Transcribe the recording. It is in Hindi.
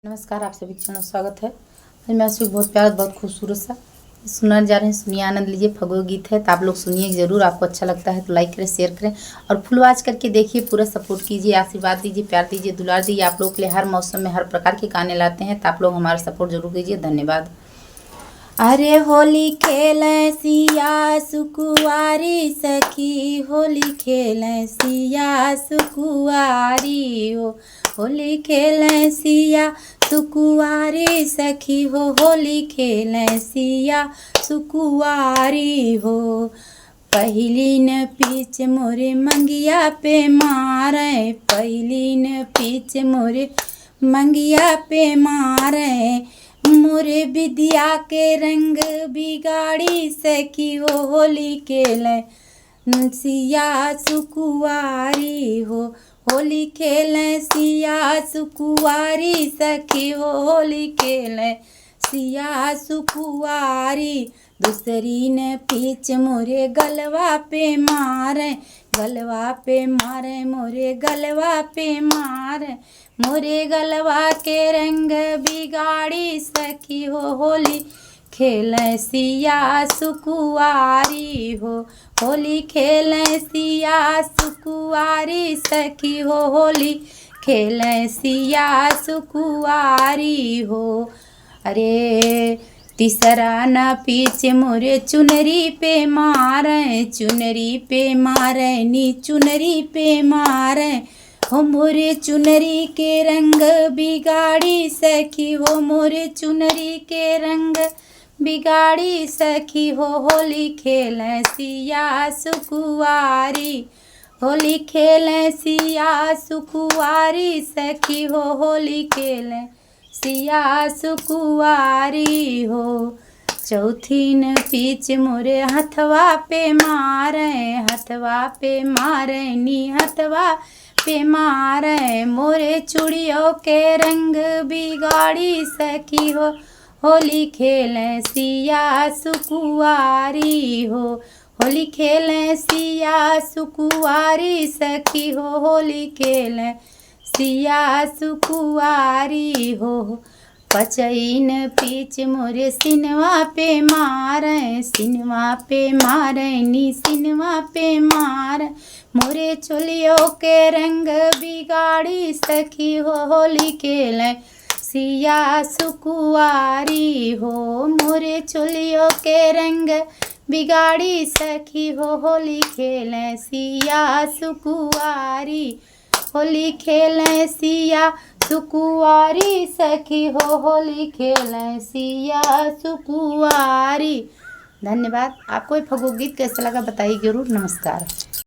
नमस्कार, आप सभी का चैनल स्वागत है। आज मैं आपसे बहुत प्यारा बहुत खूबसूरत सा सुनाने जा रहे हैं। सुनिए, आनंद लीजिए। फगुआ गीत है तो आप लोग सुनिए ज़रूर। आपको अच्छा लगता है तो लाइक करें, शेयर करें और फुल वॉच करके देखिए। पूरा सपोर्ट कीजिए, आशीर्वाद दीजिए, प्यार दीजिए, दुलार दीजिए। आप लोग के लिए हर मौसम में हर प्रकार के गाने लाते हैं तो आप लोग हमारा सपोर्ट जरूर कीजिए। धन्यवाद। अरे होली खेलें सिया सुकुआरी सखी, होली खेलें सिया सुकुआरी हो, होली खेलें सिया सुकुआरी सखी हो, होली खेलें सिया सुकुआरी हो। पहली न पीछ मोरे मंगिया पे मारे, पहली न पीछ मोरे मंगिया पे मारे, मोरे विद्या के रंग बिगाड़ी सखी हो, होली खेलें सिया सुकुआरी हो, होली खेलें सिया सुकुआरी सखी हो, होली खेलें सिया सुकुआरी। दूसरी ने पीछ मोरे गलवा पे मारे, गलवा पे मारे, मोरे गलवा पे मारे, मोरे गलवा के रंग बिगाड़ी सखी हो, होली खेलें सिया सुकुआरी हो, होली खेलें सिया सुकुआरी सखी हो, होली खेलें सिया सुकुआरी हो। अरे तीसरा न पीछे मोरे चुनरी पे मारे, चुनरी पे मारे नी चुनरी पे मारे, हो मोरे चुनरी के रंग बिगाड़ी सखी हो, मोरे चुनरी के रंग बिगाड़ी सखी हो, होली खेलें सिया सुकुआरी, होली खेलें सिया सुकुआरी सखी हो, होली खेलें सिया सुकुआरी हो। चौथी न पीछ मोरे हथवा पे मारे, हथवा पे मारे नी हथवा पे मारे, मोरे चूड़ियों के रंग बिगाड़ी सखी हो, होली खेलें सिया सुकुआरी हो, होली खेलें सिया सुकुआरी सखी हो, होली खेलें सिया सुकुआरी हो। पचईन पीछ मोरे सिनवा पे मारे, सिनवा पे मारे नी सिनवा पे मारे, मोरे चोलियों के रंग बिगाड़ी सखी हो, होली खेलें सिया सुकुआरी हो, मोरे चोलियों के रंग बिगाड़ी सखी हो, होली खेलें सिया सुकुआरी, होली खेलें सिया सुकुआरी सखी हो, होली खेलें सिया सुकुआरी। धन्यवाद। आपको ये फगुआ गीत कैसा लगा बताइए जरूर। नमस्कार।